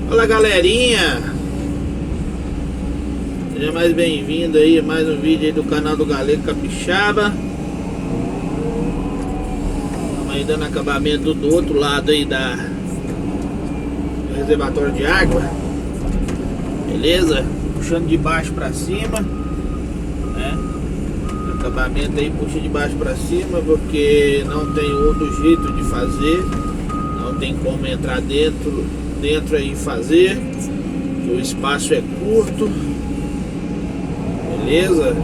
Fala galerinha, seja mais bem-vindo aí a mais um vídeo aí do canal do Galego Capixaba. Estamos aí dando acabamento do outro lado aí do reservatório de água. Beleza? Puxando de baixo pra cima, né? Acabamento aí, puxa de baixo pra cima, porque não tem outro jeito de fazer. Não tem como entrar dentro aí e fazer, que o espaço é curto. Beleza?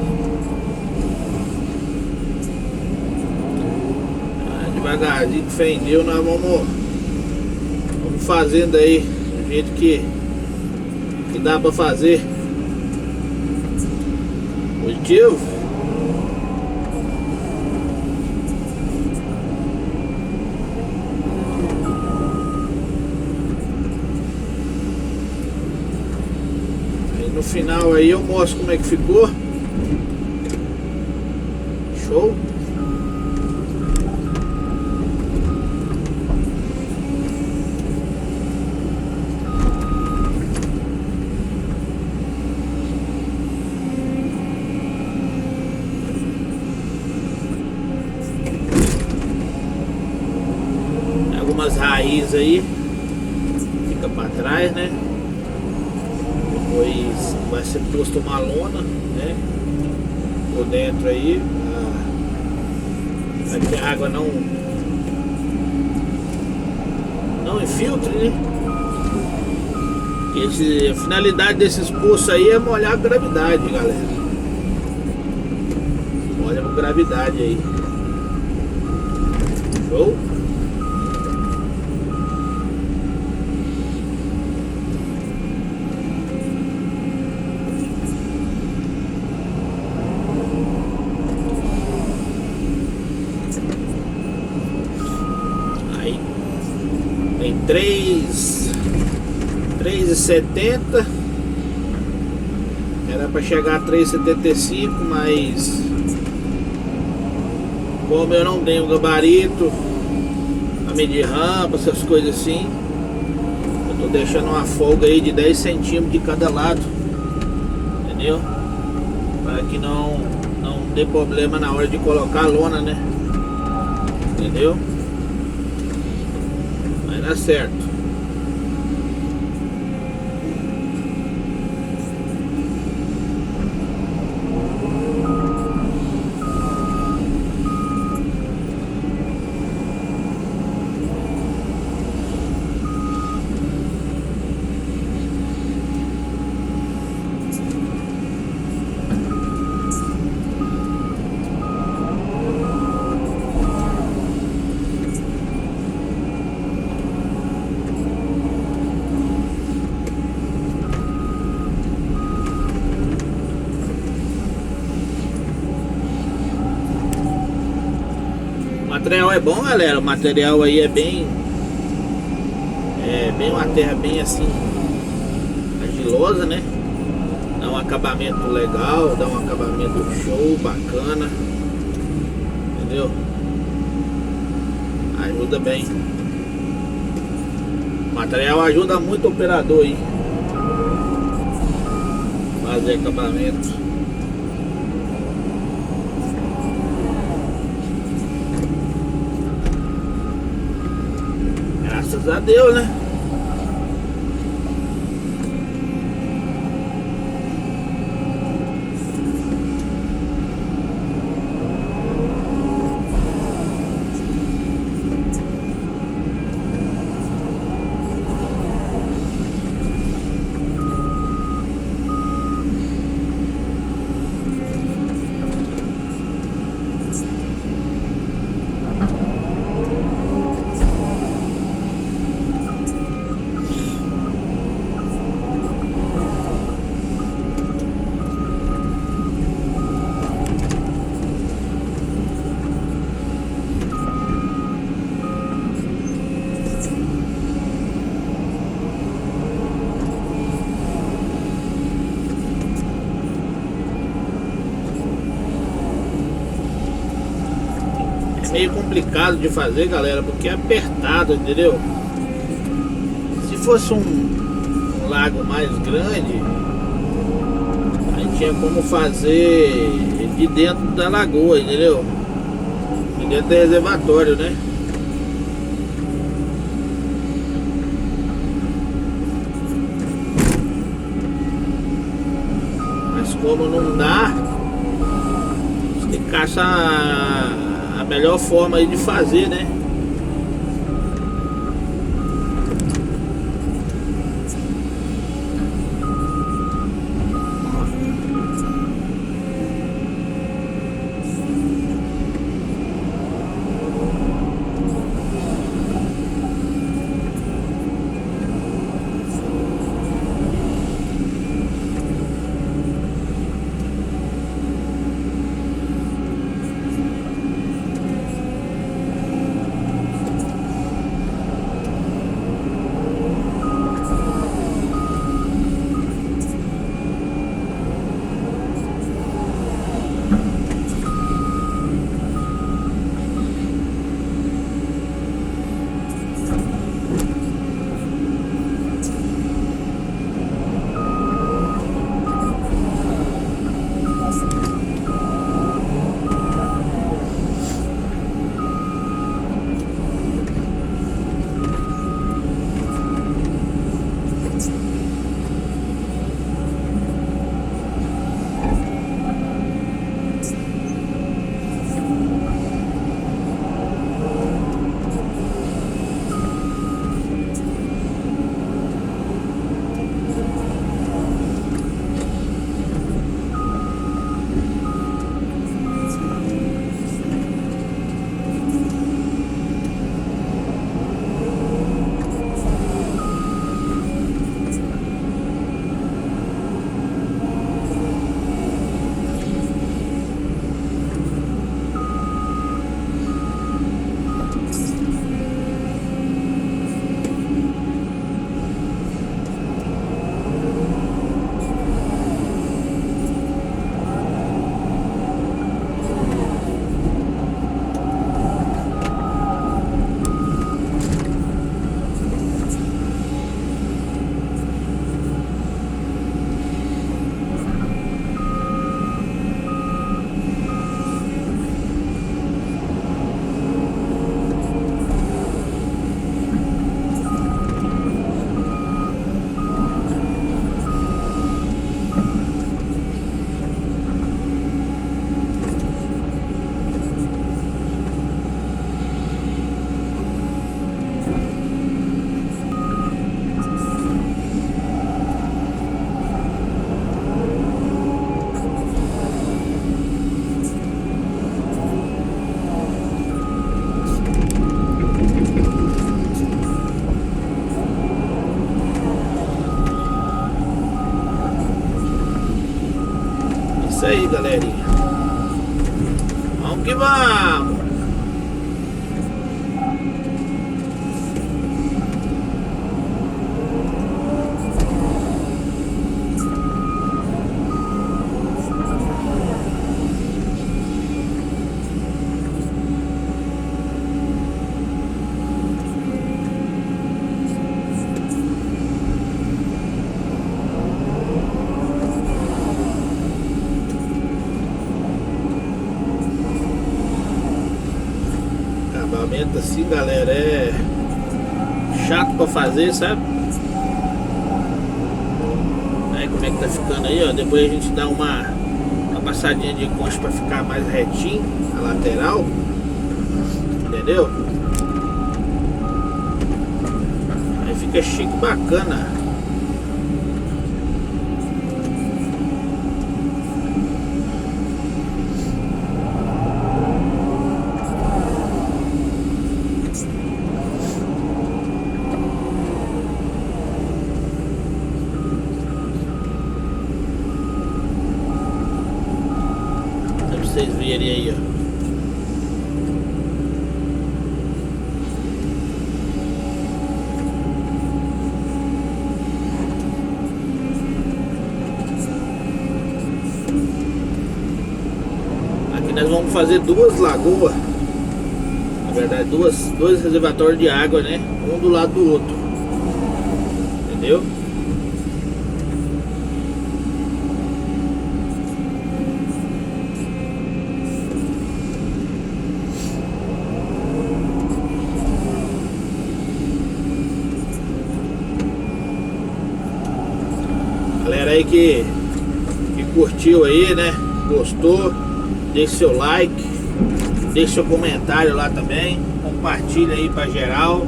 Devagarzinho, que fé em Deus, nós vamos fazendo aí do jeito que dá pra fazer. Positivo? No final aí eu mostro como é que ficou. Show. Tem algumas raízes aí fica para trás, né? Depois vai ser posto uma lona, né? Por dentro aí, para que a água não infiltre, né? A finalidade desses poços aí é molhar a gravidade, galera. Molha a gravidade aí. Show? Tem 3,70. Era para chegar a 3,75, mas como eu não tenho gabarito a medir rampa, essas coisas assim, eu tô deixando uma folga aí de 10 centímetros de cada lado, entendeu? Para que não dê problema na hora de colocar a lona, né? Entendeu? Dá certo. O material é bom, galera. O material aí é bem uma terra bem assim argilosa, né? Dá um acabamento legal, dá um acabamento show, bacana, entendeu? Ajuda bem. O material ajuda muito o operador aí fazer acabamento. Graças a Deus, né? meio complicado de fazer, galera, porque é apertado, entendeu? Se fosse um um lago mais grande, aí tinha como fazer de dentro da lagoa, entendeu? De dentro do reservatório, né? Mas como não dá, você tem que caçar a melhor forma aí de fazer, né? Isso aí, galerinha. Vamos que vamos. Acabamento assim, galera, é chato pra fazer, sabe? Aí como é que tá ficando aí, ó. Depois a gente dá uma passadinha de concha pra ficar mais retinho a lateral, entendeu? Aí fica chique, bacana. Vocês verem aí, ó. Aqui nós vamos fazer duas lagoas. Na verdade, dois reservatórios de água, né? Um do lado do outro. Entendeu? aí que curtiu aí, né? Gostou, deixe seu like, deixe seu comentário lá também, compartilha aí pra geral,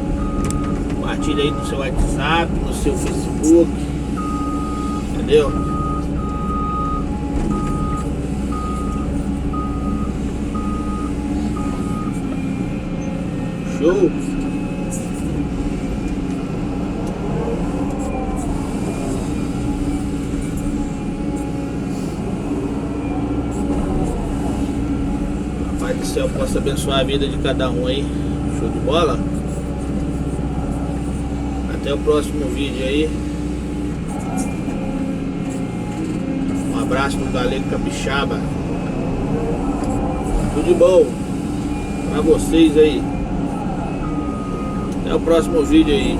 compartilha aí no seu WhatsApp, no seu Facebook, entendeu? Show! Pai do céu possa abençoar a vida de cada um aí. Show de bola. Até o próximo vídeo aí. Um abraço do Galego Capixaba. Tudo de bom pra vocês aí. Até o próximo vídeo aí.